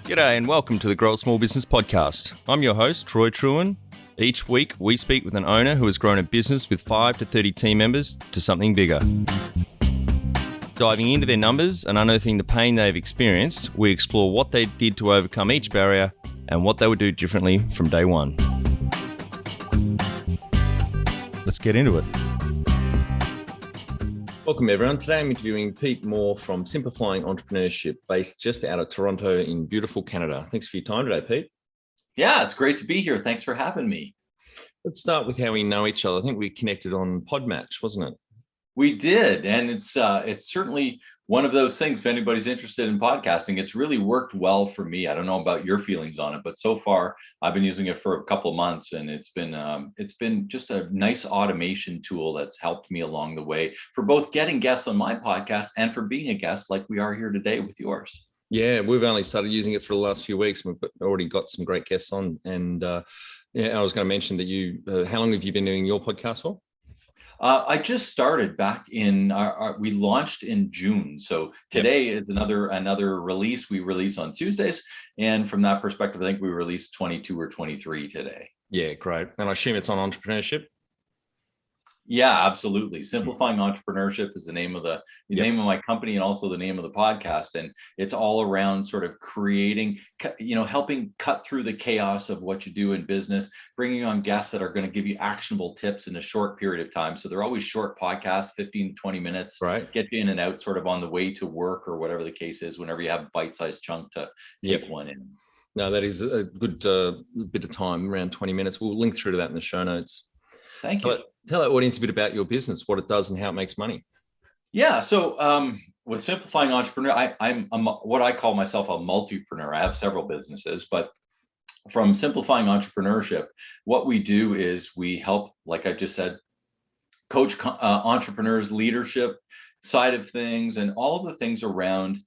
G'day and welcome to the Grow a Small Business Podcast. I'm your host, Troy Truen. Each week, we speak with an owner who has grown a business with 5 to 30 team members to something bigger. Diving into their numbers and unearthing the pain they've experienced, we explore what they did to overcome each barrier and what they would do differently from day one. Let's get into it. Welcome everyone. Today I'm interviewing Pete Mohr from Simplifying Entrepreneurship, based just out of Toronto in beautiful Canada. Thanks for your time today, Pete. Yeah, it's great to be here. Thanks for having me. Let's start with how we know each other. I think we connected on Podmatch, wasn't it? We did, and it's certainly one of those things. If anybody's interested in podcasting, it's really worked well for me. I don't know about your feelings on it, but so far I've been using it for a couple of months, and it's been just a nice automation tool that's helped me along the way for both getting guests on my podcast and for being a guest like we are here today with yours. Yeah, we've only started using it for the last few weeks. We've already got some great guests on, and I was going to mention that you. How long have you been doing your podcast for? I just started back in we launched in June. So today is another release. We release on Tuesdays. And from that perspective, I think we released 22 or 23 today. Yeah, great. And I assume it's on entrepreneurship. Yeah, absolutely. Simplifying Entrepreneurship is the name of the name of my company and also the name of the podcast. And it's all around sort of creating, helping cut through the chaos of what you do in business, bringing on guests that are going to give you actionable tips in a short period of time. So they're always short podcasts, 15 to 20 minutes, right? Get you in and out sort of on the way to work or whatever the case is, whenever you have a bite-sized chunk to take one in. No, that is a good bit of time, around 20 minutes. We'll link through to that in the show notes. Thank you. Tell our audience a bit about your business, what it does and how it makes money. Yeah. So with Simplifying Entrepreneur, I'm what I call myself a multipreneur. I have several businesses, but from Simplifying Entrepreneurship, what we do is we help, like I just said, coach entrepreneurs, leadership side of things, and all of the things around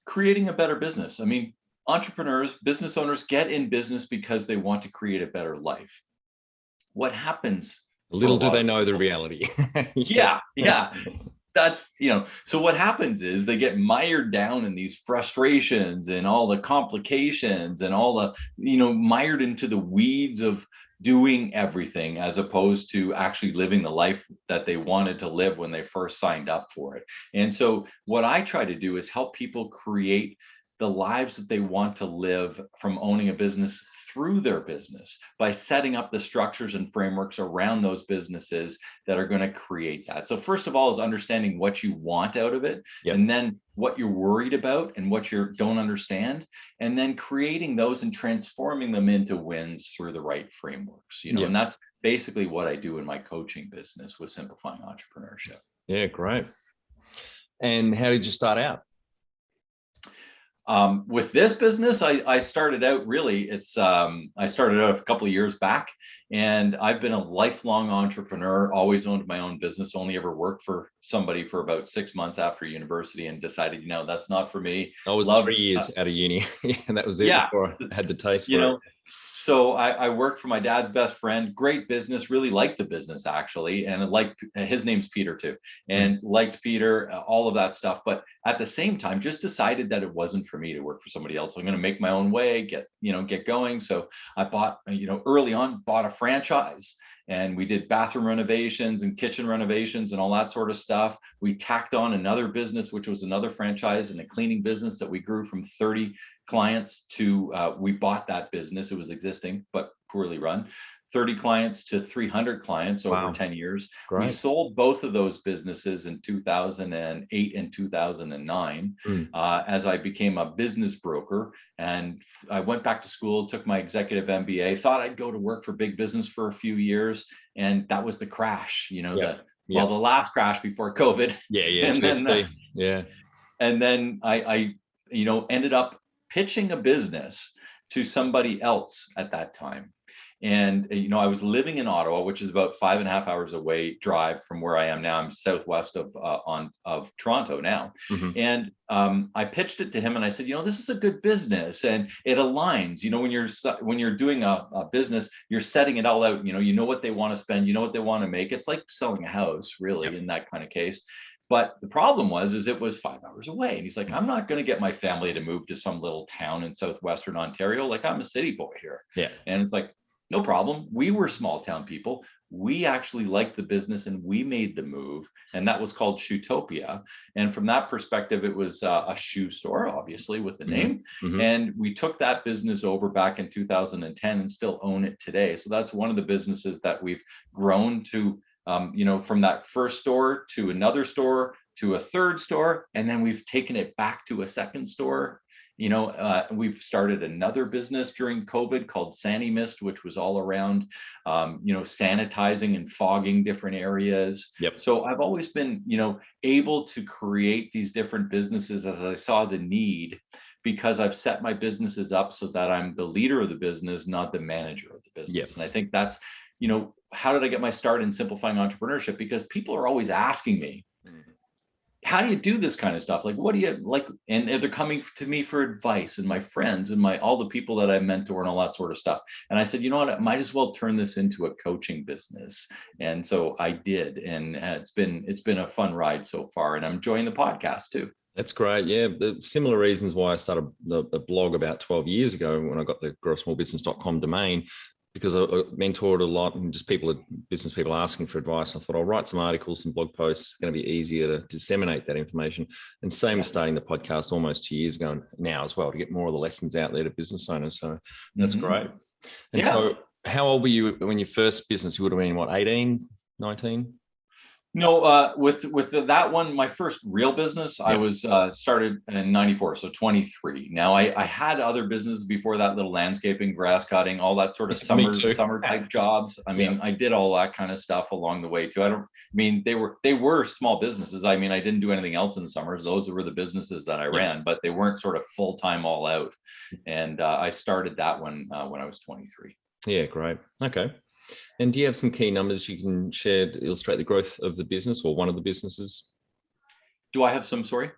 creating a better business. I mean, entrepreneurs, business owners get in business because they want to create a better life. What happens? Little do they know the reality. Yeah. That's, so what happens is they get mired down in these frustrations and all the complications and all the, mired into the weeds of doing everything as opposed to actually living the life that they wanted to live when they first signed up for it. And so what I try to do is help people create the lives that they want to live from owning a business through their business by setting up the structures and frameworks around those businesses that are going to create that. So first of all is understanding what you want out of it, and then what you're worried about and what you don't understand, and then creating those and transforming them into wins through the right frameworks, and that's basically what I do in my coaching business with Simplifying Entrepreneurship. Yeah, great. And how did you start out? With this business, I started out I started out a couple of years back, and I've been a lifelong entrepreneur, always owned my own business, only ever worked for somebody for about 6 months after university and decided, that's not for me. I was 3 years out of uni and that was it before I had the taste for it. So I worked for my dad's best friend, great business, really liked the business actually. And his name's Peter too, and liked Peter, all of that stuff. But at the same time, just decided that it wasn't for me to work for somebody else. I'm going to make my own way, get going. So I bought, early on, bought a franchise, and we did bathroom renovations and kitchen renovations and all that sort of stuff. We tacked on another business, which was another franchise and a cleaning business that we grew from 30 clients to, we bought that business. It was existing, but poorly run. 30 clients to 300 clients over 10 years. Great. We sold both of those businesses in 2008 and 2009 as I became a business broker. And I went back to school, took my executive MBA, thought I'd go to work for big business for a few years. And that was the crash, the last crash before COVID. And then I ended up pitching a business to somebody else at that time. And, I was living in Ottawa, which is about 5.5 hours away drive from where I am now. I'm southwest of Toronto now. And I pitched it to him and I said, this is a good business and it aligns, when you're doing a business, you're setting it all out, you know what they want to spend, what they want to make. It's like selling a house really in that kind of case. But the problem is it was 5 hours away. And he's like, I'm not going to get my family to move to some little town in southwestern Ontario. Like, I'm a city boy here. Yeah. And it's like, no problem. We were small town people. We actually liked the business and we made the move. And that was called Shoetopia. And from that perspective, it was a shoe store, obviously, with the name. Mm-hmm. And we took that business over back in 2010 and still own it today. So that's one of the businesses that we've grown to, from that first store to another store to a third store. And then we've taken it back to a second store. We've started another business during COVID called Sandy Mist, which was all around, sanitizing and fogging different areas. Yep. So I've always been, able to create these different businesses as I saw the need, because I've set my businesses up so that I'm the leader of the business, not the manager of the business. Yep. And I think that's, how did I get my start in simplifying entrepreneurship? Because people are always asking me, how do you do this kind of stuff? Like, what do you like? And they're coming to me for advice, and my friends and all the people that I mentor and all that sort of stuff. And I said, you know what, I might as well turn this into a coaching business. And so I did. And it's been a fun ride so far. And I'm enjoying the podcast too. That's great. Yeah. The similar reasons why I started the blog about 12 years ago when I got the growsmallbusiness.com domain, because I mentored a lot and just business people asking for advice. I thought I'll write some articles, some blog posts. It's going to be easier to disseminate that information. And same as starting the podcast almost 2 years ago and now as well, to get more of the lessons out there to business owners. So that's great. And so how old were you when your first business? You would have been what, 18, 19? No, with that one, my first real business, I was started in 94, so 23. Now I had other businesses before that, little landscaping, grass cutting, all that sort of summer type jobs. I mean, I did all that kind of stuff along the way too. They were small businesses. I mean, I didn't do anything else in the summers. Those were the businesses that I ran, but they weren't sort of full time all out. And I started that one when I was 23. Yeah, great. Okay. And do you have some key numbers you can share to illustrate the growth of the business or one of the businesses? Do I have some, sorry?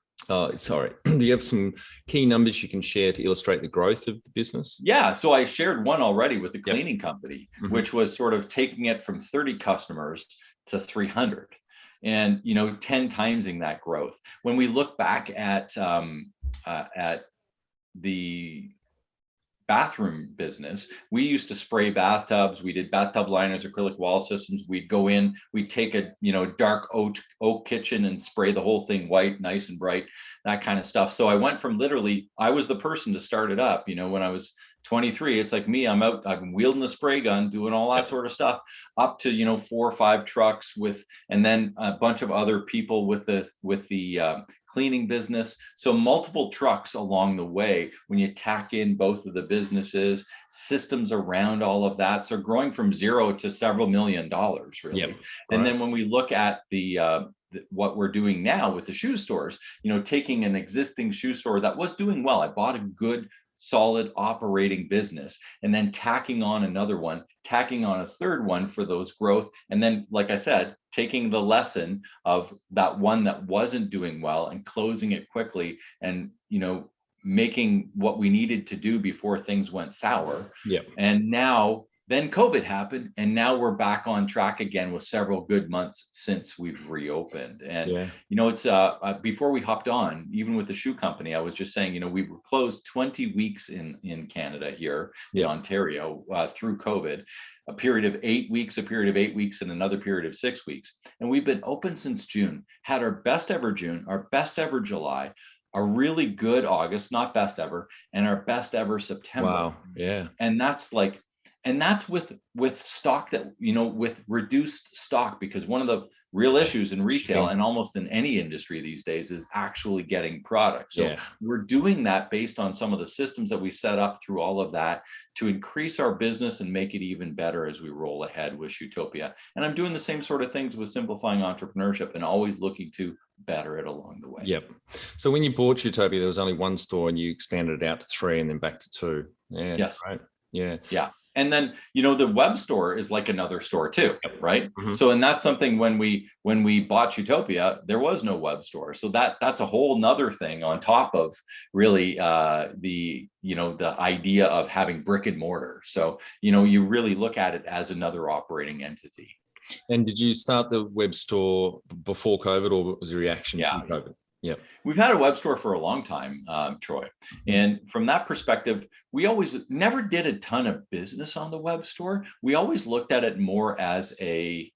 Sorry. Do you have some key numbers you can share to illustrate the growth of the business? Yeah. So I shared one already with the cleaning company, which was sort of taking it from 30 customers to 300 and, 10 timesing that growth. When we look back at the bathroom business, we used to spray bathtubs. We did bathtub liners, acrylic wall systems. We'd go in, we'd take a dark oak kitchen and spray the whole thing white, nice and bright, that kind of stuff. So I went from literally, I was the person to start it up. When I was 23, it's like me, I'm wielding the spray gun, doing all that sort of stuff, up to 4 or 5 trucks and then a bunch of other people with the cleaning business. So multiple trucks along the way when you tack in both of the businesses, systems around all of that. So growing from zero to several $1 million, really. Yep. And then when we look at what we're doing now with the shoe stores, taking an existing shoe store that was doing well, I bought a good solid operating business, and then tacking on another one, tacking on a third one for those growth. And then, like I said, taking the lesson of that one that wasn't doing well and closing it quickly and, making what we needed to do before things went sour. Yep. And then COVID happened, and now we're back on track again with several good months since we've reopened. And, it's before we hopped on, even with the shoe company, I was just saying, we were closed 20 weeks in Canada here in Ontario through COVID, a period of 8 weeks, and another period of 6 weeks. And we've been open since June, had our best ever June, our best ever July, a really good August, not best ever, and our best ever September. Wow. Yeah. And that's with stock that, with reduced stock, because one of the real issues in retail and almost in any industry these days is actually getting product. So we're doing that based on some of the systems that we set up through all of that to increase our business and make it even better as we roll ahead with Shoetopia. And I'm doing the same sort of things with Simplifying Entrepreneurship and always looking to better it along the way. Yep. So when you bought Shoetopia, there was only one store and you expanded it out to 3 and then back to 2. Yeah. Yes. Right. Yeah. Yeah. And then, the web store is like another store too, right? Mm-hmm. So, and that's something when we bought Shoetopia, there was no web store. So that's a whole nother thing on top of really the idea of having brick and mortar. So, you really look at it as another operating entity. And did you start the web store before COVID, or was it a reaction to COVID? Yeah. We've had a web store for a long time, Troy. And from that perspective, we always never did a ton of business on the web store. We always looked at it more as a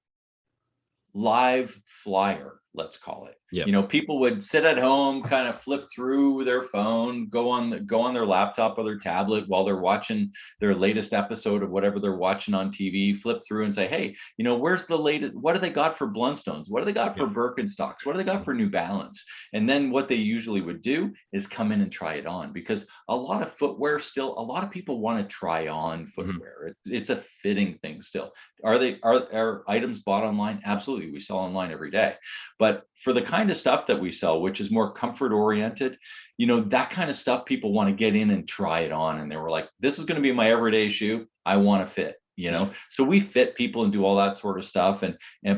live flyer, let's call it. Yep. You know, people would sit at home, kind of flip through their phone, go on their laptop or their tablet while they're watching their latest episode of whatever they're watching on TV, flip through and say, hey, you know, where's the latest, what do they got for Blundstones? What do they got for Birkenstocks? What do they got for New Balance? And then what they usually would do is come in and try it on, because a lot of footwear still, a lot of people want to try on footwear. It's a fitting thing still. Are items bought online? Absolutely. We sell online every day. But for the kind of stuff that we sell, which is more comfort oriented, you know, that kind of stuff, people want to get in and try it on. And they were like, this is going to be my everyday shoe. I want to fit, you know? So we fit people and do all that sort of stuff.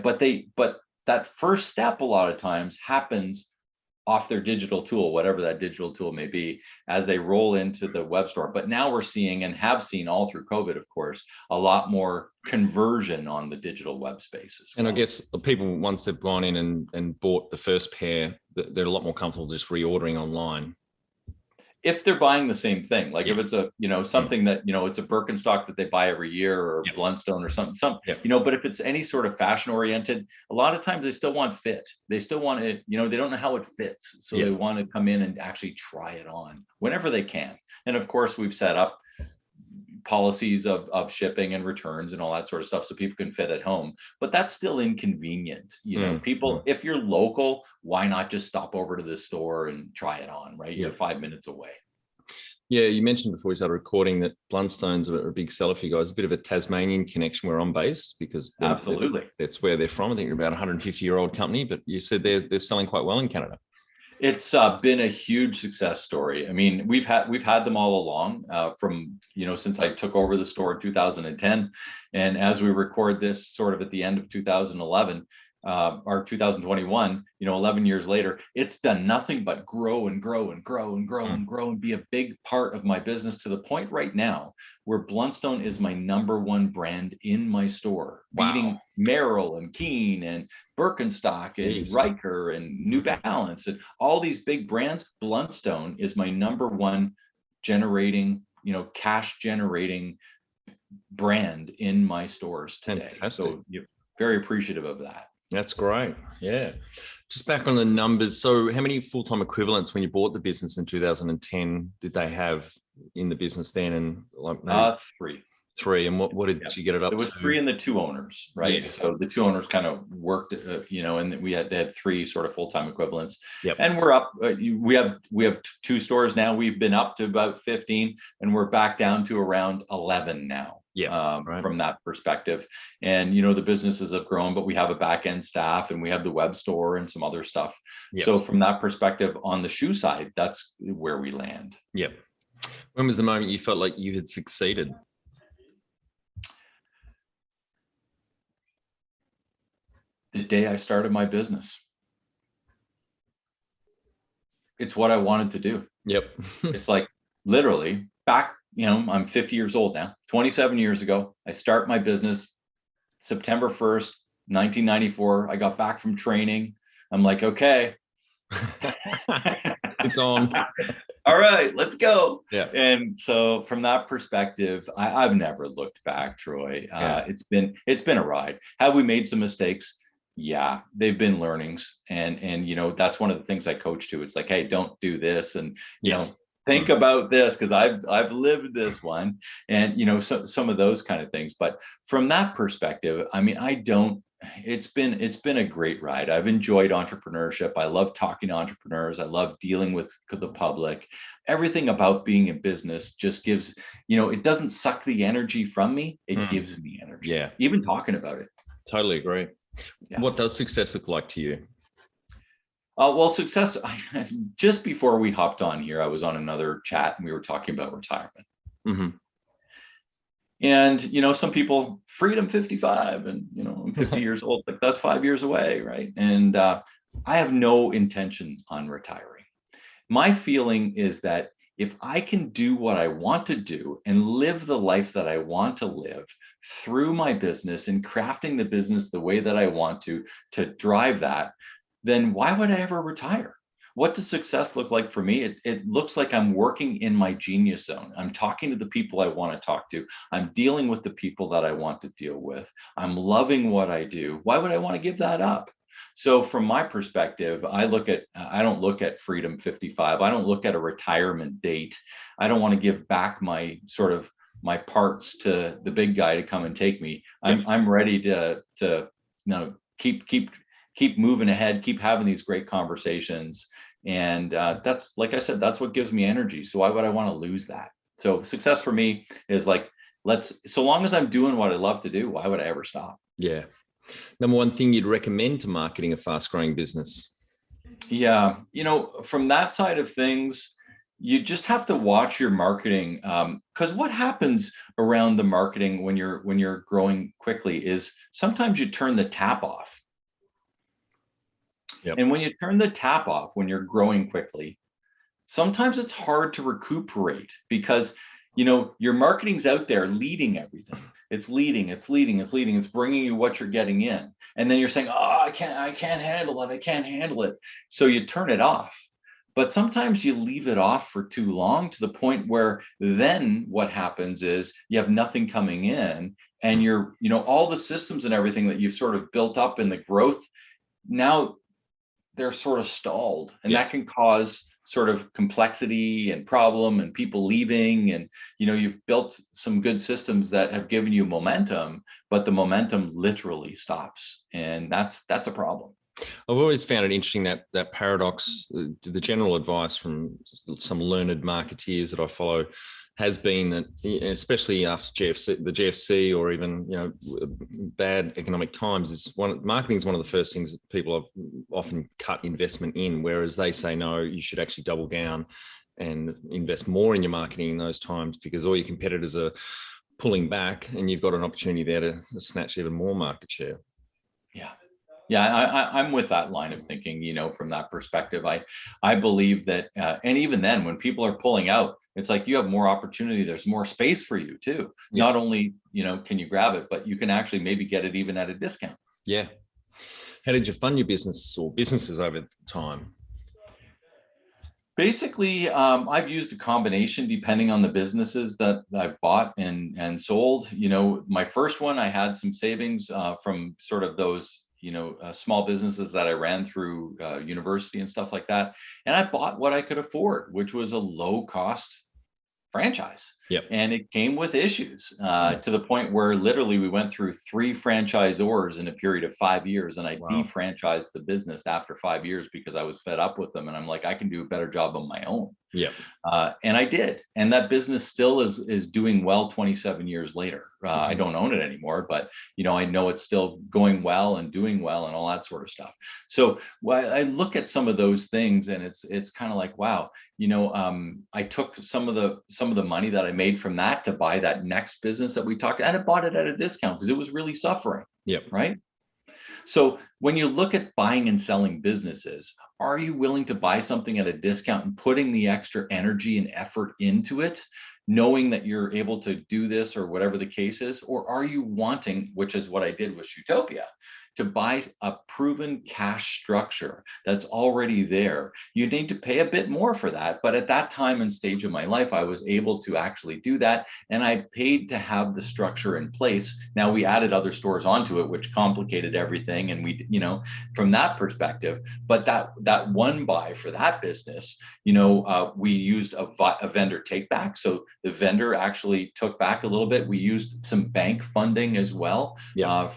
But that first step a lot of times happens off their digital tool, whatever that digital tool may be, as they roll into the web store. But now we're seeing, and have seen all through COVID, of course, a lot more conversion on the digital web space as well. And I guess people, once they've gone in and bought the first pair, they're a lot more comfortable just reordering online. If they're buying the same thing, like if it's a, you know, something that, you know, it's a Birkenstock that they buy every year, or a Blundstone or something, you know, but if it's any sort of fashion oriented, a lot of times they still want fit. They still want it, you know, they don't know how it fits. So they want to come in and actually try it on whenever they can. And of course, we've set up policies of shipping and returns and all that sort of stuff so people can fit at home, but that's still inconvenient. You know, people, if you're local, why not just stop over to the store and try it on, right? You're 5 minutes away. Yeah, you mentioned before we started recording that Blundstones are a big seller for you guys, a bit of a Tasmanian connection where I'm based, because absolutely that's where they're from. I think you're about a 150-year-old company, but you said they're selling quite well in Canada. It's been a huge success story. I mean, we've had them all along, from, you know, since I took over the store in 2010, and as we record this sort of at the end of 2011, or 2021, you know, 11 years later, it's done nothing but grow and grow and grow and grow and grow and be a big part of my business, to the point right now where Blundstone is my #1 brand in my store, beating Merrill and Keen and Birkenstock and Riker and New Balance and all these big brands. Blundstone is my #1 generating, you know, cash generating brand in my stores today. Fantastic. So you're very appreciative of that. That's great. Yeah. Just back on the numbers. So how many full-time equivalents when you bought the business in 2010 did they have in the business then? And like three. And what did you get it up to? It was 3 and the 2 owners, right? So the 2 owners kind of worked, you know, and they had 3 sort of full-time equivalents. And we're up, we have 2 stores now. We've been up to about 15, and we're back down to around 11 now. From that perspective. And, you know, the businesses have grown, but we have a back end staff and we have the web store and some other stuff. So from that perspective, on the shoe side, that's where we land. When was the moment you felt like you had succeeded? The day I started my business. It's what I wanted to do. It's like literally back, you know, I'm 50 years old now, 27 years ago, I start my business, September 1st, 1994. I got back from training. I'm like, okay, it's on. All right, let's go. And so from that perspective, I've never looked back, Troy. It's been a ride. Have we made some mistakes? Yeah, they've been learnings. And, you know, that's one of the things I coach to. It's like, hey, don't do this. And, you know, think about this, because I've lived this one, and, you know, some of those kind of things. But from that perspective, I mean, it's been a great ride. I've enjoyed entrepreneurship. I love talking to entrepreneurs. I love dealing with the public. Everything about being in business just gives, you know, it doesn't suck the energy from me. It gives me energy. Even talking about it. Totally agree. What does success look like to you? Well, success, just before we hopped on here, I was on another chat and we were talking about retirement. And, you know, some people, freedom 55, and, you know, I'm 50 years old, like that's 5 years away, right? And I have no intention on retiring. My feeling is that if I can do what I want to do and live the life that I want to live through my business and crafting the business the way that I want to drive that, then why would I ever retire? What does success look like for me? It looks like I'm working in my genius zone. I'm talking to the people I want to talk to. I'm dealing with the people that I want to deal with. I'm loving what I do. Why would I want to give that up? So from my perspective, I don't look at freedom 55. I don't look at a retirement date. I don't want to give back my parts to the big guy to come and take me. I'm ready to keep moving ahead, keep having these great conversations. And that's, like I said, that's what gives me energy. So why would I want to lose that? So success for me is like, so long as I'm doing what I love to do, why would I ever stop? Yeah. Number one thing you'd recommend to marketing a fast growing business? Yeah. From that side of things, you just have to watch your marketing, because what happens around the marketing when you're growing quickly is sometimes you turn the tap off. Yep. And when you turn the tap off when you're growing quickly, sometimes it's hard to recuperate because your marketing's out there leading everything. It's leading, it's bringing you what you're getting in. And then you're saying, oh, I can't handle it. So you turn it off. But sometimes you leave it off for too long, to the point where then what happens is you have nothing coming in, and all the systems and everything that you've sort of built up in the growth, now they're sort of stalled, and that can cause sort of complexity and problem and people leaving. And you've built some good systems that have given you momentum, but the momentum literally stops, and that's a problem. I've always found it interesting, that paradox. The general advice from some learned marketeers that I follow has been that, especially after the GFC, or even bad economic times, marketing is one of the first things that people have often cut investment in. Whereas they say, no, you should actually double down and invest more in your marketing in those times, because all your competitors are pulling back, and you've got an opportunity there to snatch even more market share. Yeah, I'm with that line of thinking. From that perspective, I believe that, and even then, when people are pulling out, it's like you have more opportunity. There's more space for you too. Yeah. Not only can you grab it, but you can actually maybe get it even at a discount. Yeah. How did you fund your business or businesses over time? Basically, I've used a combination depending on the businesses that I've bought and sold. My first one, I had some savings from sort of those small businesses that I ran through university and stuff like that. And I bought what I could afford, which was a low cost franchise. Yep. And it came with issues to the point where literally we went through 3 franchisors in a period of 5 years. And I defranchised the business after 5 years because I was fed up with them. And I'm like, I can do a better job on my own. Yeah. And I did. And that business still is doing well 27 years later. I don't own it anymore, but I know it's still going well and doing well and all that sort of stuff. So I look at some of those things, and it's kind of like, wow, I took some of the money that I made from that to buy that next business that we talked, and I bought it at a discount because it was really suffering. Yep. Right. So when you look at buying and selling businesses, are you willing to buy something at a discount and putting the extra energy and effort into it, knowing that you're able to do this or whatever the case is? Or are you wanting, which is what I did with Shootopia, to buy a proven cash structure that's already there? You need to pay a bit more for that. But at that time and stage of my life, I was able to actually do that. And I paid to have the structure in place. Now we added other stores onto it, which complicated everything. And we, from that perspective, but that one buy for that business, we used a vendor take back. So the vendor actually took back a little bit. We used some bank funding as well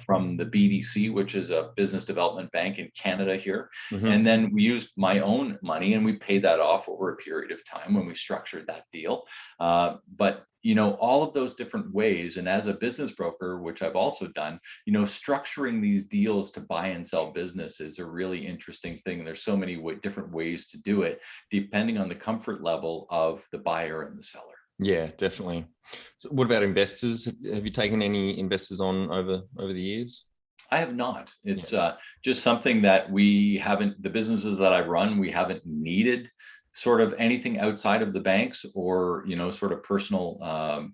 from the BDC, which is a business development bank in Canada here. Mm-hmm. And then we used my own money, and we paid that off over a period of time when we structured that deal. But all of those different ways. And as a business broker, which I've also done, structuring these deals to buy and sell business is a really interesting thing. There's so many different ways to do it, depending on the comfort level of the buyer and the seller. Yeah, definitely. So what about investors? Have you taken any investors on over the years? I have not. It's just something that we haven't, the businesses that I run, we haven't needed sort of anything outside of the banks or, sort of personal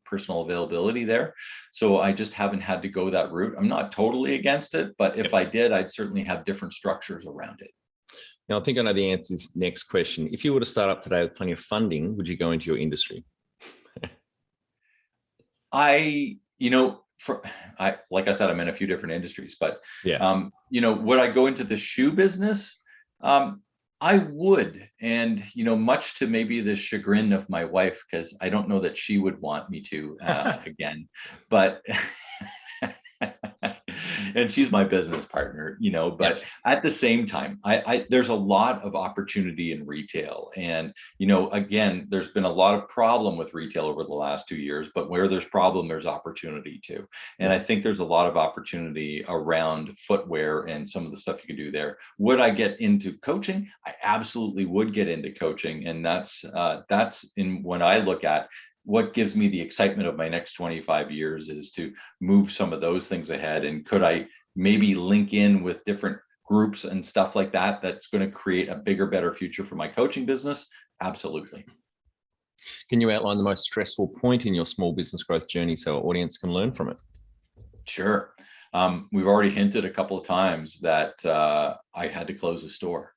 availability there. So I just haven't had to go that route. I'm not totally against it, but if I did, I'd certainly have different structures around it. Now, I think I know the answer to this next question. If you were to start up today with plenty of funding, would you go into your industry? Like I said, I'm in a few different industries, but yeah, would I go into the shoe business? I would, and much to maybe the chagrin of my wife, because I don't know that she would want me to again, but and she's my business partner, but at the same time, I there's a lot of opportunity in retail. And, again, there's been a lot of problem with retail over the last 2 years, but where there's problem, there's opportunity too. And I think there's a lot of opportunity around footwear and some of the stuff you can do there. Would I get into coaching? I absolutely would get into coaching. And that's in when I look at what gives me the excitement of my next 25 years is to move some of those things ahead. And could I maybe link in with different groups and stuff like that, that's going to create a bigger, better future for my coaching business? Absolutely. Can you outline the most stressful point in your small business growth journey so our audience can learn from it? Sure. We've already hinted a couple of times that I had to close a store.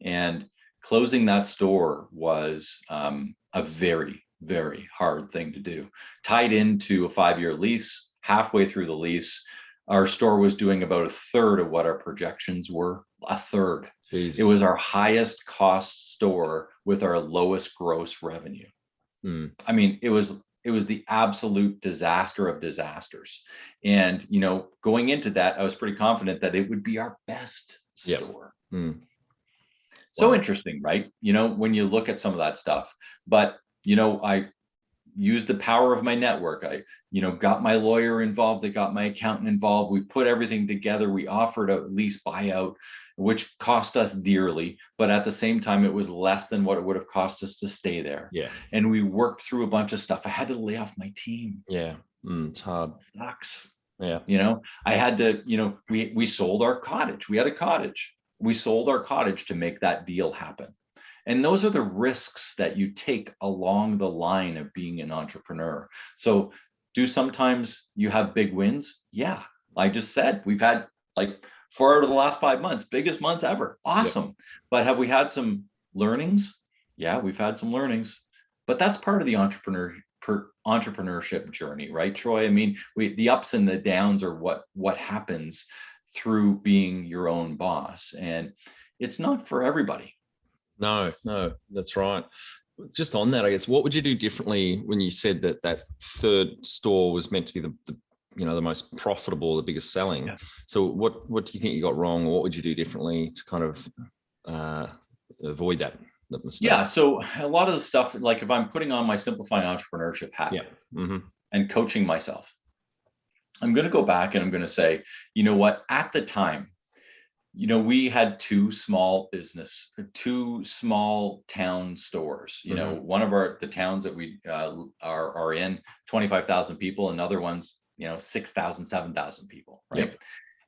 And closing that store was a very, very hard thing to do. Tied into a 5-year lease, halfway through the lease, our store was doing about a third of what our projections were. A third. Jesus. It was our highest cost store with our lowest gross revenue. I mean, it was the absolute disaster of disasters. And, going into that, I was pretty confident that it would be our best store. So interesting, right? When you look at some of that stuff, but I used the power of my network. I, got my lawyer involved. I got my accountant involved. We put everything together. We offered a lease buyout, which cost us dearly, but at the same time, it was less than what it would have cost us to stay there. Yeah. And we worked through a bunch of stuff. I had to lay off my team. Yeah. It's hard. It sucks. Yeah. I had to, we sold our cottage. We had a cottage. We sold our cottage to make that deal happen. And those are the risks that you take along the line of being an entrepreneur. So do sometimes you have big wins? Yeah. I just said we've had like 4 out of the last 5 months, biggest months ever. Awesome. Yep. But have we had some learnings? Yeah, we've had some learnings. But that's part of the entrepreneurship journey, right, Troy? I mean, the ups and the downs are what happens through being your own boss. And it's not for everybody. No, that's right. Just on that, I guess, what would you do differently when you said that third store was meant to be the most profitable, the biggest selling? Yeah. So what do you think you got wrong, or what would you do differently to kind of avoid that mistake? Yeah. So a lot of the stuff, like if I'm putting on my Simplifying Entrepreneurship hat and coaching myself, I'm going to go back and I'm going to say, at the time, we had 2 small town stores. One of the towns that we are in, 25,000 people, and other ones, 6,000, 7,000 people, right? Yep.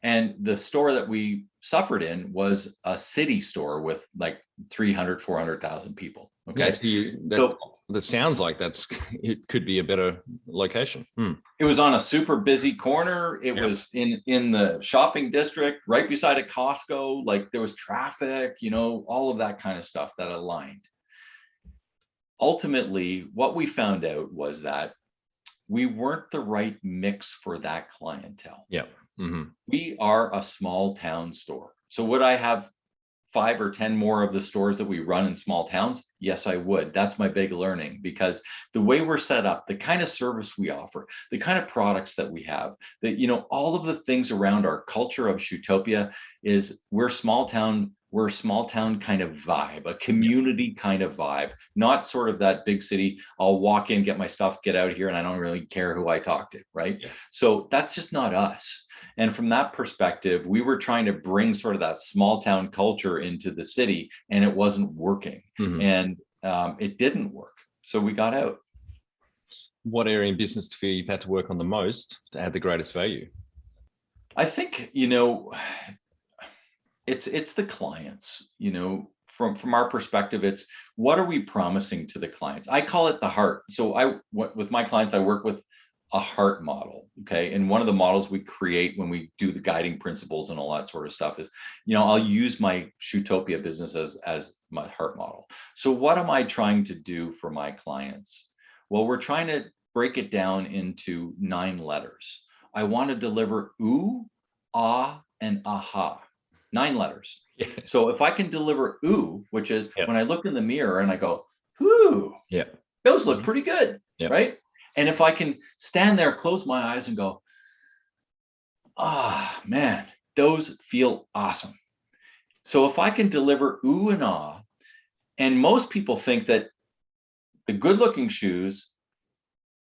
And the store that we suffered in was a city store with like 300, 400,000 people. Okay. Yeah, that sounds like it could be a better location. It was on a super busy corner. It was in the shopping district right beside a Costco. Like there was traffic, all of that kind of stuff that aligned. Ultimately, what we found out was that we weren't the right mix for that clientele. Yeah. We are a small town store. So would I have 5 or 10 more of the stores that we run in small towns? Yes, I would. That's my big learning, because the way we're set up, the kind of service we offer, the kind of products that we have, all of the things around our culture of Shootopia is we're a small town kind of vibe, a community kind of vibe, not sort of that big city. I'll walk in, get my stuff, get out of here, and I don't really care who I talk to, right? Yeah. So that's just not us. And from that perspective, we were trying to bring sort of that small town culture into the city, and it wasn't working. And it didn't work. So we got out. What area in business do you feel you've had to work on the most to add the greatest value? I think, it's the clients. from our perspective, it's what are we promising to the clients? I call it the heart. So with my clients, I work with a heart model. Okay. And one of the models we create when we do the guiding principles and all that sort of stuff is, I'll use my Shootopia business as my heart model. So what am I trying to do for my clients? Well, we're trying to break it down into 9 letters. I want to deliver ooh, ah, and aha. 9 letters. Yeah. So if I can deliver ooh, which is Yep. when I look in the mirror and I go, whoo, Yeah. those look pretty good, Yep. right? And if I can stand there, close my eyes and go, ah, man, those feel awesome. So if I can deliver ooh and ah, and most people think that the good looking shoes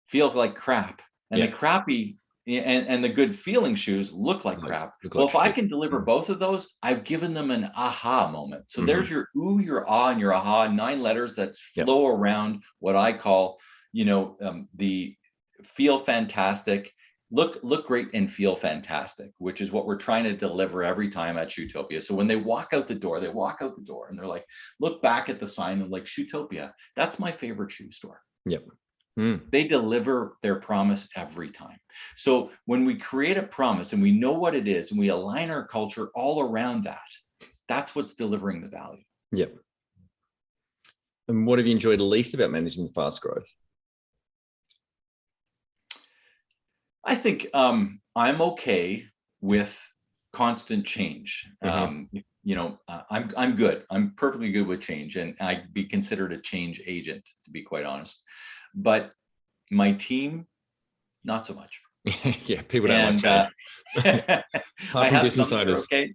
feel like crap and the crappy and the good feeling shoes look like crap. Well, if I can deliver both of those, I've given them an aha moment. So there's your ooh, your ah, and your aha, 9 letters that flow around what I call, the feel fantastic, look great and feel fantastic, which is what we're trying to deliver every time at Shootopia. So when they walk out the door, and they're like, look back at the sign of like Shootopia. That's my favorite shoe store. Yep. They deliver their promise every time. So when we create a promise and we know what it is and we align our culture all around that, that's what's delivering the value. Yep. And what have you enjoyed least about managing the fast growth? I think I'm okay with constant change. I'm good. I'm perfectly good with change, and I'd be considered a change agent, to be quite honest. But my team, not so much. Yeah, people don't like change. I have business owners, okay,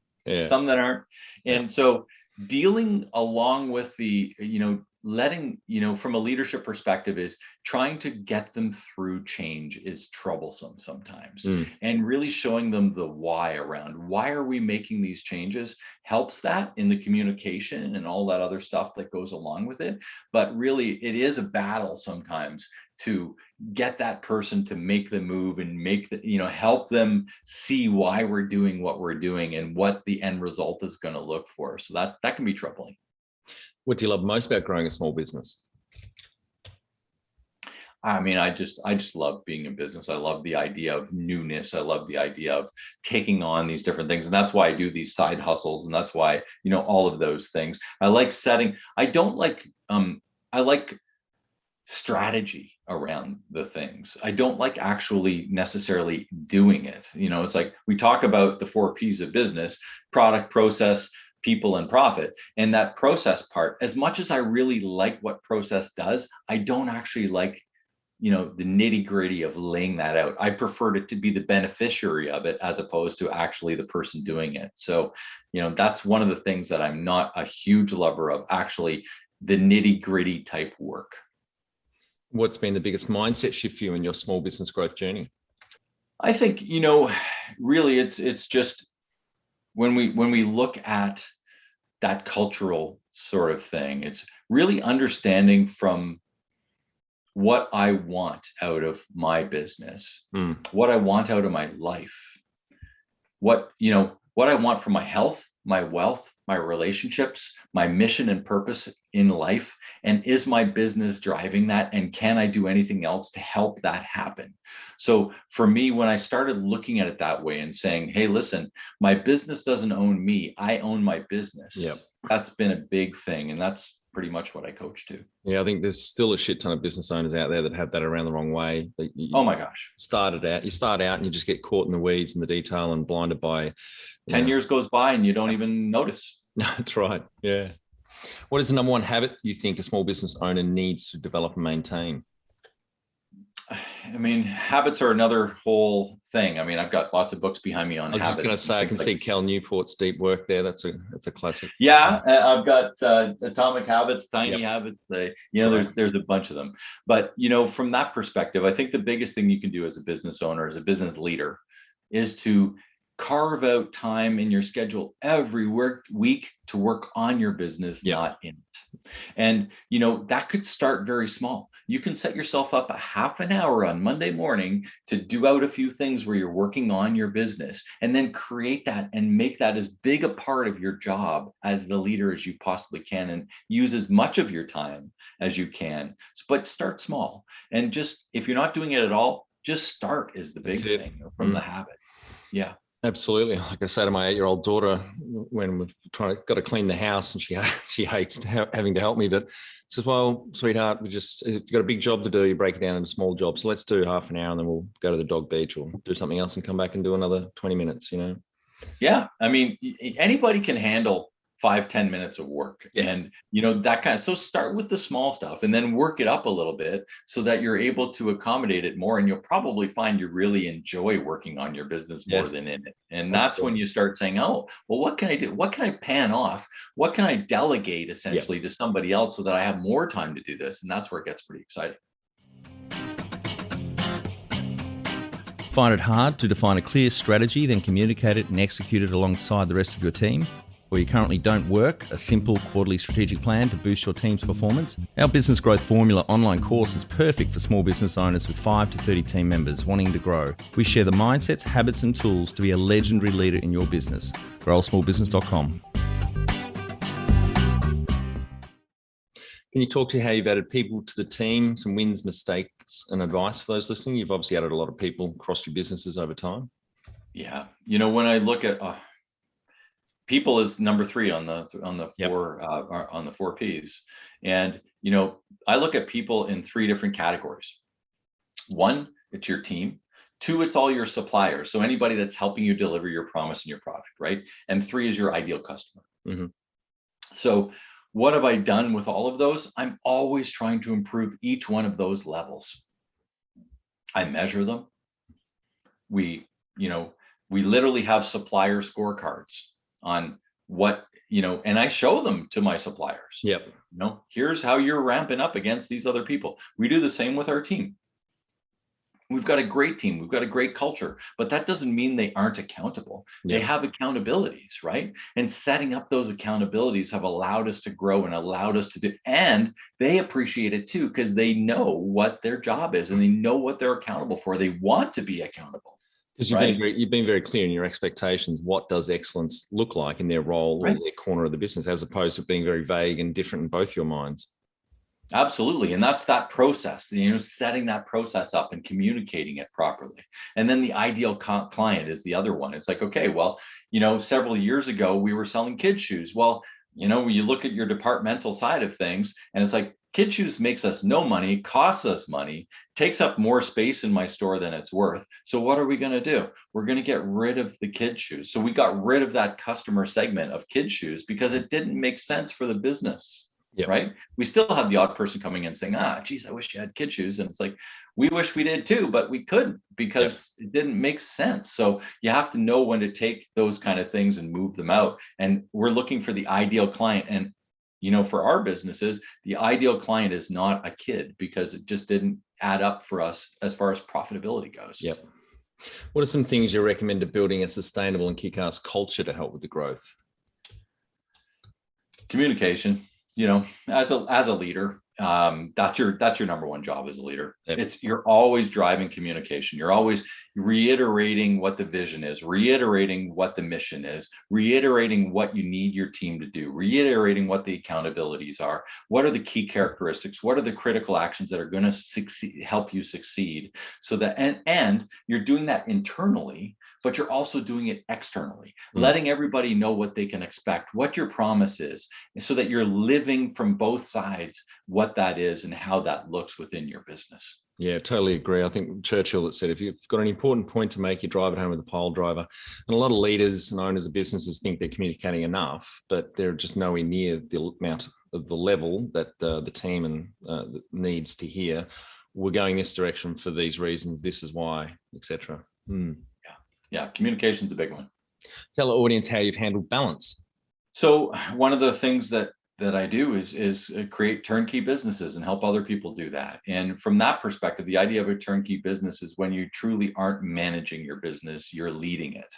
some that aren't, and so dealing along with the, letting, from a leadership perspective, is trying to get them through change is troublesome sometimes, and really showing them the why around why are we making these changes helps that in the communication and all that other stuff that goes along with it. But really it is a battle sometimes to get that person to make the move and make the, help them see why we're doing what we're doing and what the end result is going to look for. So that can be troubling. What do you love most about growing a small business? I mean, I just love being in business. I love the idea of newness. I love the idea of taking on these different things. And that's why I do these side hustles. And that's why, all of those things. I like setting, I like strategy around the things. I don't like actually necessarily doing it. It's like we talk about the 4 P's of business: product, process, people, and profit. And that process part, as much as I really like what process does, I don't actually like, the nitty gritty of laying that out. I prefer to be the beneficiary of it as opposed to actually the person doing it. So, that's one of the things that I'm not a huge lover of, actually the nitty gritty type work. What's been the biggest mindset shift for you in your small business growth journey? I think, really it's just when we look at that cultural sort of thing, it's really understanding from what I want out of my business, what I want out of my life, what I want for my health, my wealth, my relationships, my mission and purpose in life. And is my business driving that? And can I do anything else to help that happen? So for me, when I started looking at it that way and saying, hey, listen, my business doesn't own me, I own my business. Yep. That's been a big thing. And that's pretty much what I coach to. Yeah, I think there's still a shit ton of business owners out there that have that around the wrong way. Oh my gosh. You start out and you just get caught in the weeds and the detail and blinded by 10 years goes by and you don't even notice. No, that's right. Yeah. What is the number one habit you think a small business owner needs to develop and maintain? I mean, habits are another whole thing. I mean, I've got lots of books behind me on habits. I was just going to say, I can see Cal Newport's deep work there. That's a classic. Yeah, I've got Atomic Habits, Tiny Habits. There's a bunch of them. But from that perspective, I think the biggest thing you can do as a business owner, as a business leader, is to carve out time in your schedule every week to work on your business, not in it. And that could start very small. You can set yourself up a half an hour on Monday morning to do out a few things where you're working on your business, and then create that and make that as big a part of your job as the leader as you possibly can, and use as much of your time as you can. But start small. And just, if you're not doing it at all, just start is the big thing from the habit. Yeah. Absolutely. Like I say to my 8-year-old daughter, when we've got to clean the house, and she hates having to help me, but says, "Well, sweetheart, you've got a big job to do. You break it down into small jobs. So let's do half an hour, and then we'll go to the dog beach or do something else and come back and do another 20 minutes, Yeah. I mean, anybody can handle 5-10 minutes of work, and that kind of, so start with the small stuff and then work it up a little bit so that you're able to accommodate it more, and you'll probably find you really enjoy working on your business more than in it. And that's when you start saying, oh, well, what can I do? What can I pan off? What can I delegate essentially to somebody else so that I have more time to do this? And that's where it gets pretty exciting. Find it hard to define a clear strategy, then communicate it and execute it alongside the rest of your team? Or you currently don't work a simple quarterly strategic plan to boost your team's performance? Our Business Growth Formula online course is perfect for small business owners with 5 to 30 team members wanting to grow. We share the mindsets, habits and tools to be a legendary leader in your business. GrowSmallBusiness.com. Can you talk to how you've added people to the team, some wins, mistakes, and advice for those listening? You've obviously added a lot of people across your businesses over time. Yeah. When I look at people is number 3 on the four P's. And, I look at people in 3 different categories. 1, it's your team. 2, it's all your suppliers. So anybody that's helping you deliver your promise and your product, right? And 3 is your ideal customer. Mm-hmm. So what have I done with all of those? I'm always trying to improve each one of those levels. I measure them. We literally have supplier scorecards on what, and I show them to my suppliers. Yep. Here's how you're ramping up against these other people. We do the same with our team. We've got a great team. We've got a great culture, but that doesn't mean they aren't accountable. They have accountabilities, right? And setting up those accountabilities have allowed us to grow and allowed us to do, and they appreciate it too, because they know what their job is and they know what they're accountable for. They want to be accountable. Because you've been very clear in your expectations. What does excellence look like in their role or their corner of the business, as opposed to being very vague and different in both your minds? Absolutely. And that's that process, setting that process up and communicating it properly. And then the ideal client is the other one. It's like, okay, well, several years ago, we were selling kids shoes. Well, when you look at your departmental side of things, and it's like, kid shoes makes us no money, costs us money, takes up more space in my store than it's worth. So what are we going to do? We're going to get rid of the kid shoes. So we got rid of that customer segment of kid shoes because it didn't make sense for the business. Yep. Right. We still have the odd person coming in saying, geez, I wish you had kid shoes. And it's like, we wish we did too, but we couldn't because it didn't make sense. So you have to know when to take those kind of things and move them out. And we're looking for the ideal client. And, for our businesses, the ideal client is not a kid, because it just didn't add up for us as far as profitability goes. Yep. What are some things you recommend to building a sustainable and kick-ass culture to help with the growth? Communication. As a leader, that's your number one job as a leader. Yep. You're always driving communication. You're always reiterating what the vision is, reiterating what the mission is, reiterating what you need your team to do, reiterating what the accountabilities are. What are the key characteristics? What are the critical actions that are going to help you succeed? So that, and you're doing that internally, but you're also doing it externally, letting everybody know what they can expect, what your promise is, so that you're living from both sides what that is and how that looks within your business. Yeah, totally agree. I think Churchill that said, if you've got an important point to make, you drive it home with a pile driver. And a lot of leaders and owners of businesses think they're communicating enough, but they're just nowhere near the amount of the level that the team needs to hear. We're going this direction for these reasons. This is why, etc. Yeah, communication's a big one. Tell the audience how you've handled balance. So one of the things that I do is create turnkey businesses and help other people do that. And from that perspective, the idea of a turnkey business is when you truly aren't managing your business, you're leading it.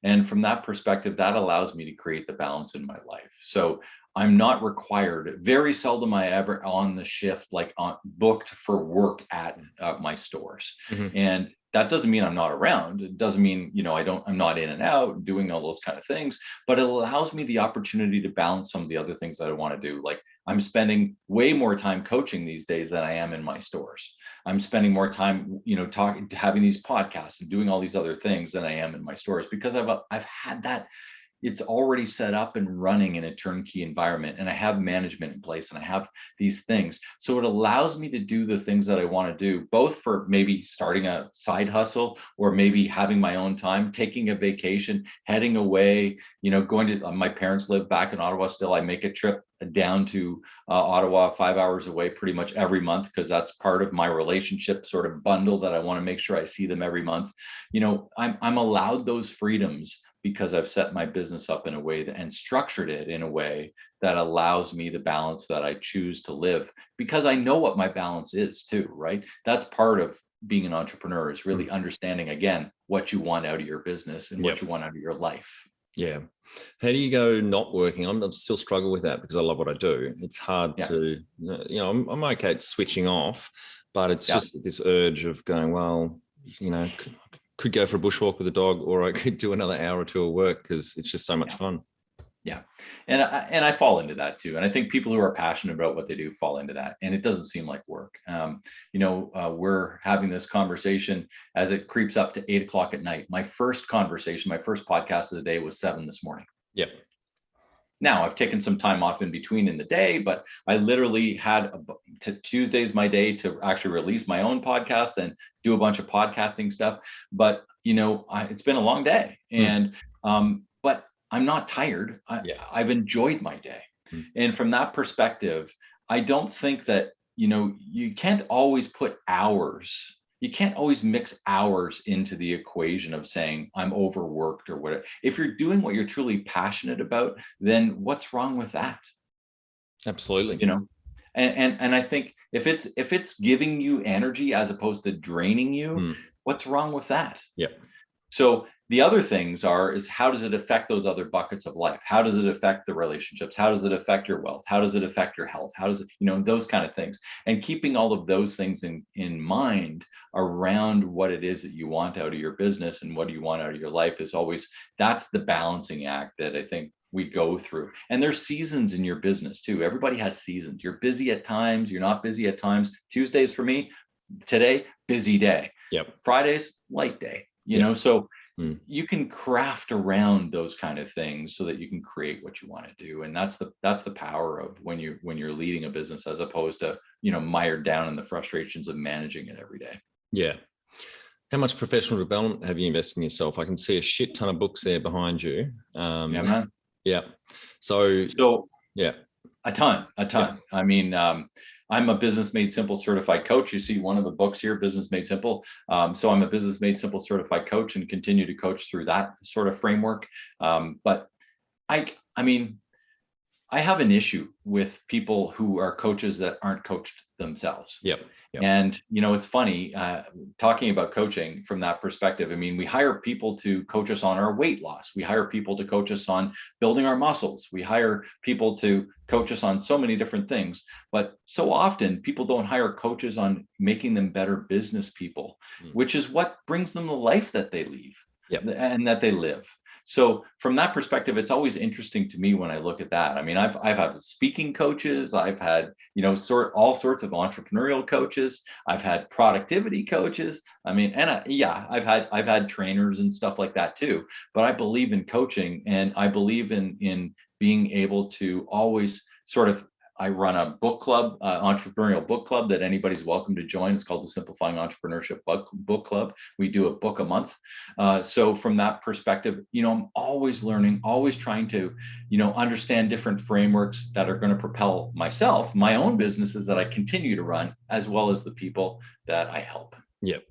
And from that perspective, that allows me to create the balance in my life. So I'm not required. Very seldom I ever on the shift, like booked for work at my stores. Mm-hmm. And that doesn't mean I'm not around. It doesn't mean, I'm not in and out doing all those kind of things, but it allows me the opportunity to balance some of the other things that I want to do. Like I'm spending way more time coaching these days than I am in my stores. I'm spending more time, having these podcasts and doing all these other things than I am in my stores, because I've had that. It's already set up and running in a turnkey environment, and I have management in place, and I have these things. So it allows me to do the things that I want to do, both for maybe starting a side hustle, or maybe having my own time, taking a vacation, heading away, going to, my parents live back in Ottawa still. I make a trip down to Ottawa, 5 hours away, pretty much every month, because that's part of my relationship sort of bundle that I want to make sure I see them every month. I'm allowed those freedoms because I've set my business up in a way and structured it in a way that allows me the balance that I choose to live, because I know what my balance is too, right? That's part of being an entrepreneur, is really understanding, again, what you want out of your business and what you want out of your life. Yeah. How do you go not working? I'm still struggle with that because I love what I do. It's hard to, I'm okay at switching off, but it's just this urge of going, well, could go for a bushwalk with a dog, or I could do another hour or two of work because it's just so much fun. Yeah. And I fall into that too. And I think people who are passionate about what they do fall into that. And it doesn't seem like work. We're having this conversation as it creeps up to 8:00 at night. My first conversation, my first podcast of the day was 7 this morning. Yep. Now I've taken some time off in between in the day, but I literally had Tuesday's my day to actually release my own podcast and do a bunch of podcasting stuff. But, it's been a long day, and, but I'm not tired. I've enjoyed my day. And from that perspective, I don't think that, you can't always put hours. You can't always mix hours into the equation of saying I'm overworked or whatever. If you're doing what you're truly passionate about, then what's wrong with that? Absolutely. And I think if it's giving you energy as opposed to draining you, what's wrong with that? Yeah. So the other things is how does it affect those other buckets of life? How does it affect the relationships? How does it affect your wealth? How does it affect your health? How does it, those kind of things, and keeping all of those things in mind around what it is that you want out of your business and what do you want out of your life is always, that's the balancing act that I think we go through. And there's seasons in your business too. Everybody has seasons. You're busy at times, you're not busy at times. Tuesdays for me, today, busy day. Yep. Fridays, light day, so you can craft around those kind of things so that you can create what you want to do. And that's the power of when you're leading a business, as opposed to, mired down in the frustrations of managing it every day. Yeah. How much professional development have you invested in yourself? I can see a shit ton of books there behind you. Yeah, man. Yeah. So yeah, a ton. Yeah. I mean, I'm a Business Made Simple certified coach. You see one of the books here, Business Made Simple. So I'm a Business Made Simple certified coach and continue to coach through that sort of framework. But I have an issue with people who are coaches that aren't coached themselves. Yep. And, it's funny, talking about coaching from that perspective. I mean, we hire people to coach us on our weight loss. We hire people to coach us on building our muscles. We hire people to coach us on so many different things. But so often people don't hire coaches on making them better business people, which is what brings them the life that they lead and that they live. So from that perspective, it's always interesting to me when I look at that. I mean, I've had speaking coaches, I've had, all sorts of entrepreneurial coaches, I've had productivity coaches. I mean, and I've had trainers and stuff like that too. But I believe in coaching, and I believe in being able to always sort of, I run a book club, entrepreneurial book club that anybody's welcome to join. It's called the Simplifying Entrepreneurship book club. We do a book a month. So from that perspective, I'm always learning, always trying to, understand different frameworks that are going to propel myself, my own businesses that I continue to run, as well as the people that I help. Yep.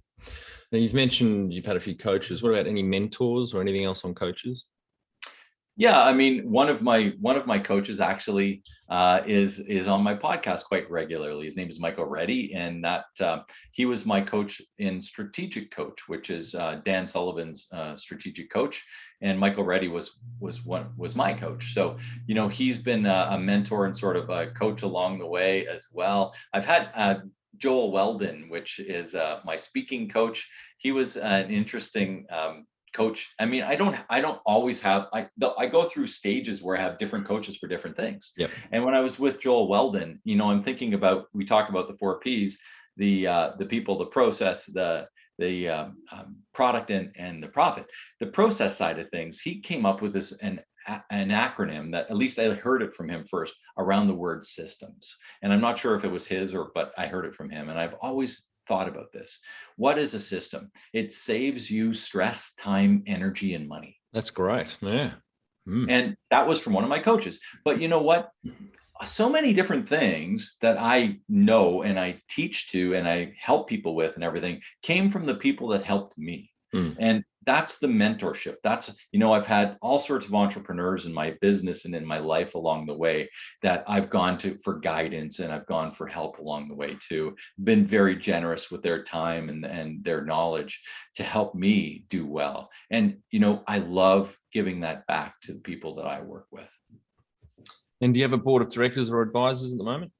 Now you've mentioned you've had a few coaches. What about any mentors or anything else on coaches? Yeah, I mean, one of my coaches actually is on my podcast quite regularly. His name is Michael Reddy, and that he was my coach in Strategic Coach, which is Dan Sullivan's Strategic Coach, and Michael Reddy was my coach. So he's been a mentor and sort of a coach along the way as well. I've had Joel Weldon, which is my speaking coach. He was an interesting coach. I mean, I don't always have, I go through stages where I have different coaches for different things. Yep. And when I was with Joel Weldon, I'm thinking about, we talk about the 4 Ps, the people, the process, the product, and the profit. The process side of things, he came up with an acronym that, at least I heard it from him first, around the word systems. And I'm not sure if it was his but I heard it from him. And I've always thought about this. What is a system? It saves you stress, time, energy, and money. That's great. Yeah. And that was from one of my coaches. But you know what? So many different things that I know and I teach to and I help people with and everything came from the people that helped me. And that's the mentorship. That's, I've had all sorts of entrepreneurs in my business and in my life along the way that I've gone to for guidance, and I've gone for help along the way too. Been very generous with their time and their knowledge to help me do well. And, I love giving that back to the people that I work with. And do you have a board of directors or advisors at the moment?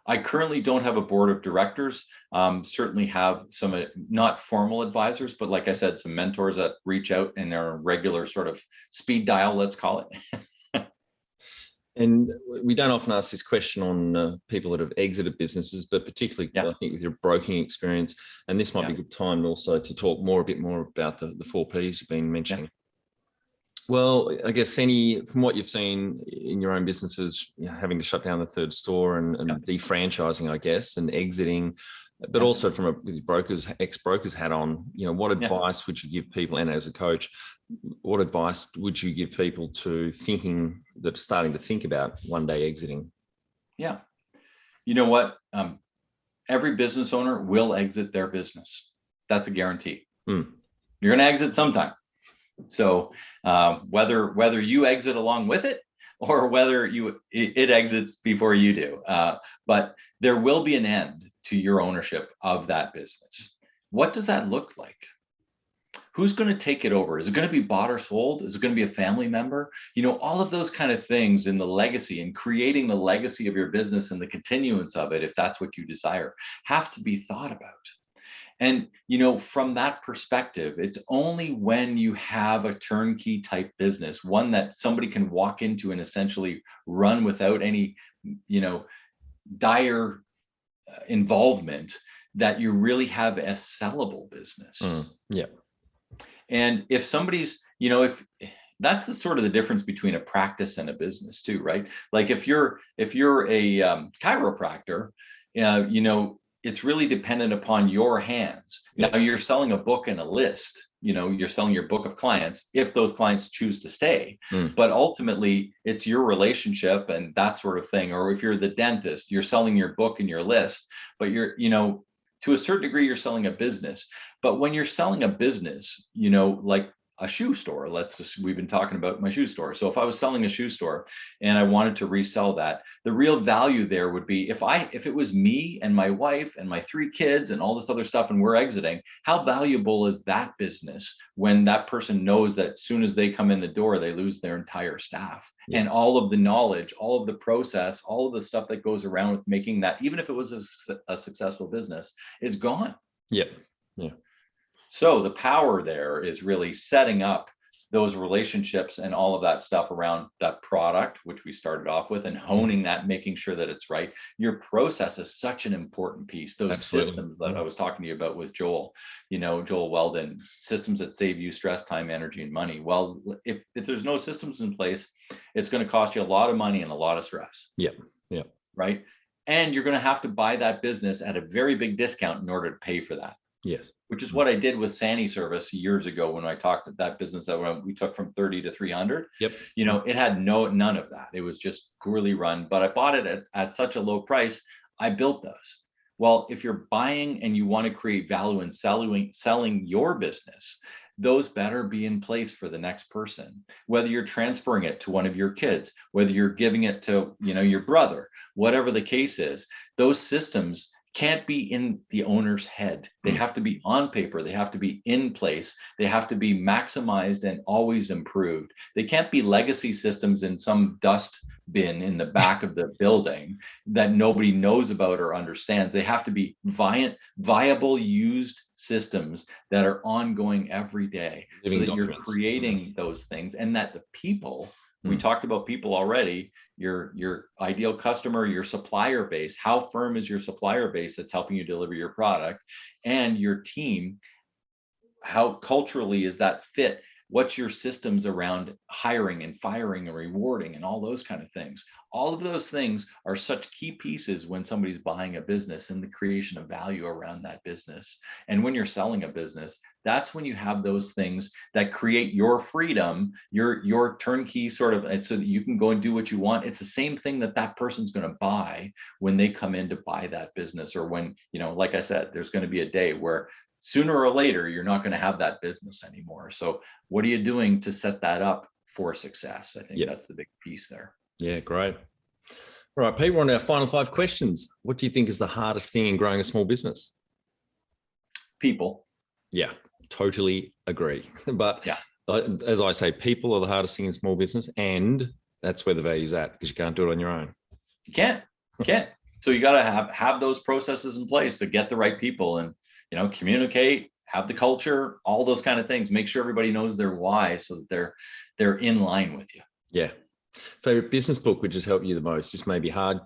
I currently don't have a board of directors. Certainly have some not formal advisors, but like I said, some mentors that reach out and are a regular sort of speed dial, let's call it. And we don't often ask this question on people that have exited businesses, but particularly I think with your broking experience, and this might be a good time also to talk a bit more about the 4 Ps you've been mentioning. Well, I guess from what you've seen in your own businesses, having to shut down the third store and defranchising, I guess, and exiting, but also from ex-brokers hat on, what advice would you give people? And as a coach, what advice would you give people starting to think about one day exiting? Yeah. You know what? Every business owner will exit their business. That's a guarantee. You're going to exit sometime. So whether you exit along with it or whether it exits before you do, but there will be an end to your ownership of that business. What does that look like? Who's going to take it over? Is it going to be bought or sold? Is it going to be a family member? All of those kind of things in the legacy and creating the legacy of your business and the continuance of it, if that's what you desire, have to be thought about. And, from that perspective, it's only when you have a turnkey type business, one that somebody can walk into and essentially run without any, dire involvement, that you really have a sellable business. And if somebody's, if that's the sort of the difference between a practice and a business too, right? Like if you're a chiropractor, it's really dependent upon your hands. Now you're selling a book and a list, you're selling your book of clients if those clients choose to stay. But ultimately it's your relationship and that sort of thing. Or if you're the dentist, you're selling your book and your list, but you're, to a certain degree, you're selling a business. But when you're selling a business, like a shoe store, we've been talking about my shoe store. So if I was selling a shoe store and I wanted to resell that, the real value there would be if it was me and my wife and my 3 kids and all this other stuff and we're exiting, how valuable is that business when that person knows that as soon as they come in the door, they lose their entire staff and all of the knowledge, all of the process, all of the stuff that goes around with making that, even if it was a successful business, is gone. So the power there is really setting up those relationships and all of that stuff around that product, which we started off with, and honing that, making sure that it's right. Your process is such an important piece. Those systems that I was talking to you about with Joel, Joel Weldon, systems that save you stress, time, energy, and money. Well, if there's no systems in place, it's going to cost you a lot of money and a lot of stress. Right. And you're going to have to buy that business at a very big discount in order to pay for that. Which is what I did with Sani Service years ago when I talked to that business that we took from 30 to 300. It had none of that. It was just poorly run, but I bought it at such a low price. I built those. Well, if you're buying and you want to create value in selling your business, those better be in place for the next person. Whether you're transferring it to one of your kids, whether you're giving it to, your brother, whatever the case is, those systems can't be in the owner's head. They have to be on paper. They have to be in place. They have to be maximized and always improved. They can't be legacy systems in some dust bin in the back of the building that nobody knows about or understands. They have to be viable, used systems that are ongoing every day, so that you're creating those things, and that the people, we talked about people already, your ideal customer, your supplier base, how firm is your supplier base that's helping you deliver your product, and your team, how culturally is that fit? What's your systems around hiring and firing and rewarding and all those kind of things? All of those things are such key pieces when somebody's buying a business and the creation of value around that business. And when you're selling a business, that's when you have those things that create your freedom, your turnkey sort of, and so that you can go and do what you want. It's the same thing that person's going to buy when they come in to buy that business, or when, like I said, there's going to be a day where sooner or later, you're not going to have that business anymore. So what are you doing to set that up for success? I think that's the big piece there. Yeah, great. All right, Pete, we're on our final 5 questions. What do you think is the hardest thing in growing a small business? People. Yeah, totally agree. But as I say, people are the hardest thing in small business, and that's where the value's at, because you can't do it on your own. You can't. So you got to have those processes in place to get the right people, and communicate, have the culture, all those kind of things. Make sure everybody knows their why, so that they're in line with you. Yeah. Favorite business book which has helped you the most? This may be hard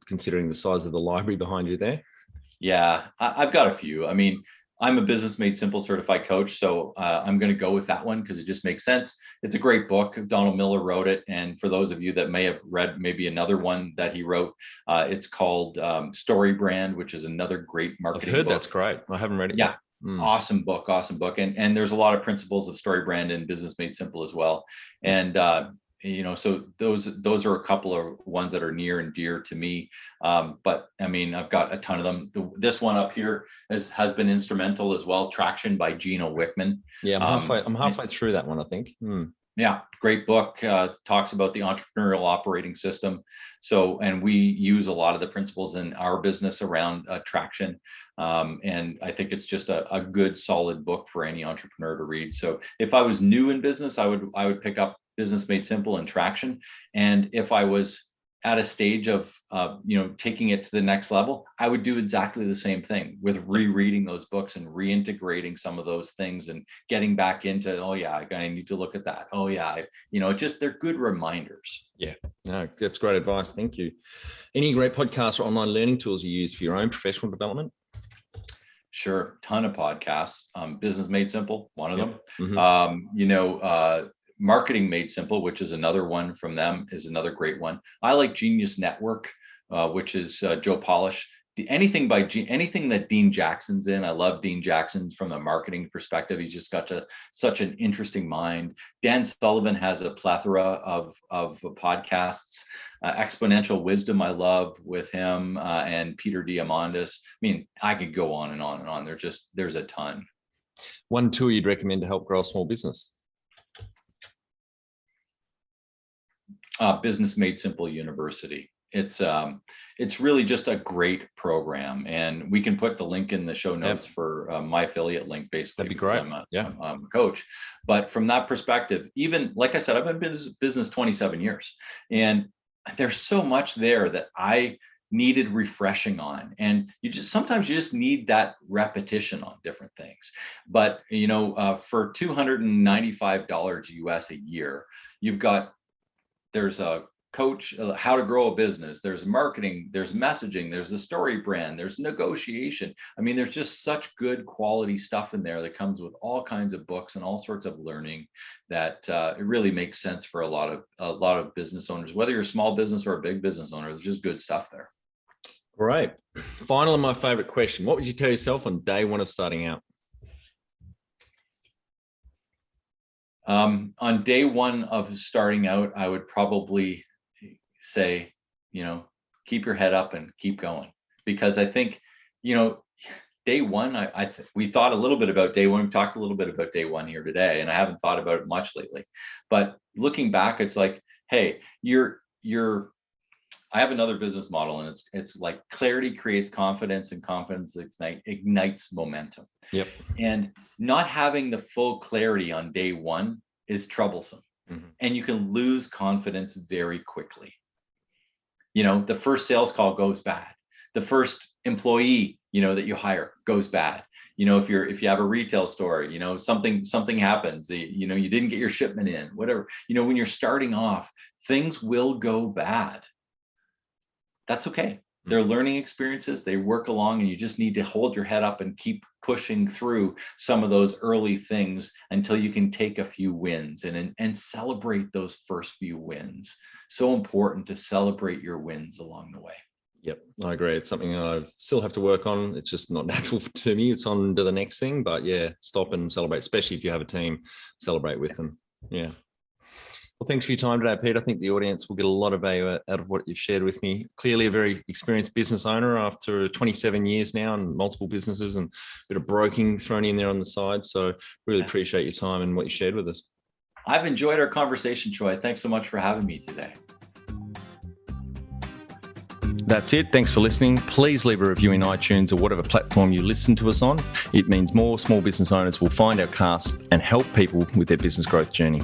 considering the size of the library behind you there. Yeah, I've got a few. I mean, I'm a Business Made Simple certified coach, so I'm going to go with that one because it just makes sense. It's a great book. Donald Miller wrote it. And for those of you that may have read maybe another one that he wrote, it's called Story Brand, which is another great marketing I've heard book. That's great. I haven't read it yet. Awesome book. And there's a lot of principles of Story Brand and Business Made Simple as well. And so those are a couple of ones that are near and dear to me. But I mean, I've got a ton of them. This one up here has been instrumental as well. Traction by Gino Wickman. Yeah, I'm halfway through that one, I think. Yeah, great book. Talks about the entrepreneurial operating system. So, and we use a lot of the principles in our business around traction. And I think it's just a good, solid book for any entrepreneur to read. So if I was new in business, I would pick up Business Made Simple and Traction. And if I was at a stage of taking it to the next level, I would do exactly the same thing with rereading those books and reintegrating some of those things and getting back into, I need to look at that. They're good reminders. Yeah, no, that's great advice. Thank you. Any great podcasts or online learning tools you use for your own professional development? Sure, ton of podcasts. Business Made Simple, one of them. Mm-hmm. Marketing Made Simple, which is another one from them, is another great one. I like Genius Network, which is Joe Polish. Anything that Dean Jackson's in, I love Dean Jackson's from a marketing perspective. He's just got such an interesting mind. Dan Sullivan has a plethora of podcasts. Exponential Wisdom, I love with him, and Peter Diamandis. I mean, I could go on and on and on. There's a ton. One tool you'd recommend to help grow a small business? Business Made Simple University. It's really just a great program, and we can put the link in the show notes for my affiliate link. Basically, that'd be great. I'm a coach, but from that perspective, even like I said, I've been in business 27 years, and there's so much there that I needed refreshing on, and sometimes you just need that repetition on different things. But for $295 US a year, there's a coach, how to grow a business, there's marketing, there's messaging, there's the story brand, there's negotiation. I mean, there's just such good quality stuff in there that comes with all kinds of books and all sorts of learning that it really makes sense for a lot of business owners, whether you're a small business or a big business owner. There's just good stuff there. Great. Final and my favorite question. What would you tell yourself on day one of starting out? On day one of starting out, I would probably say, keep your head up and keep going, because I think, day one, we thought a little bit about day one. We talked a little bit about day one here today, and I haven't thought about it much lately. But looking back, it's like, hey, I have another business model, and it's like clarity creates confidence, and confidence ignites momentum. Yep. And not having the full clarity on day one is troublesome. And you can lose confidence very quickly. The first sales call goes bad. The first employee, that you hire goes bad. If you have a retail store, something happens, you didn't get your shipment in, whatever, when you're starting off, things will go bad. That's okay. They're learning experiences. They work along, and you just need to hold your head up and keep pushing through some of those early things until you can take a few wins and celebrate those first few wins. So important to celebrate your wins along the way. Yep, I agree. It's something I still have to work on. It's just not natural to me. It's on to the next thing. But yeah, stop and celebrate, especially if you have a team, celebrate with them. Yeah. Well, thanks for your time today, Pete. I think the audience will get a lot of value out of what you've shared with me. Clearly a very experienced business owner after 27 years now and multiple businesses and a bit of broking thrown in there on the side. So really appreciate your time and what you shared with us. I've enjoyed our conversation, Troy. Thanks so much for having me today. That's it. Thanks for listening. Please leave a review in iTunes or whatever platform you listen to us on. It means more small business owners will find our cast and help people with their business growth journey.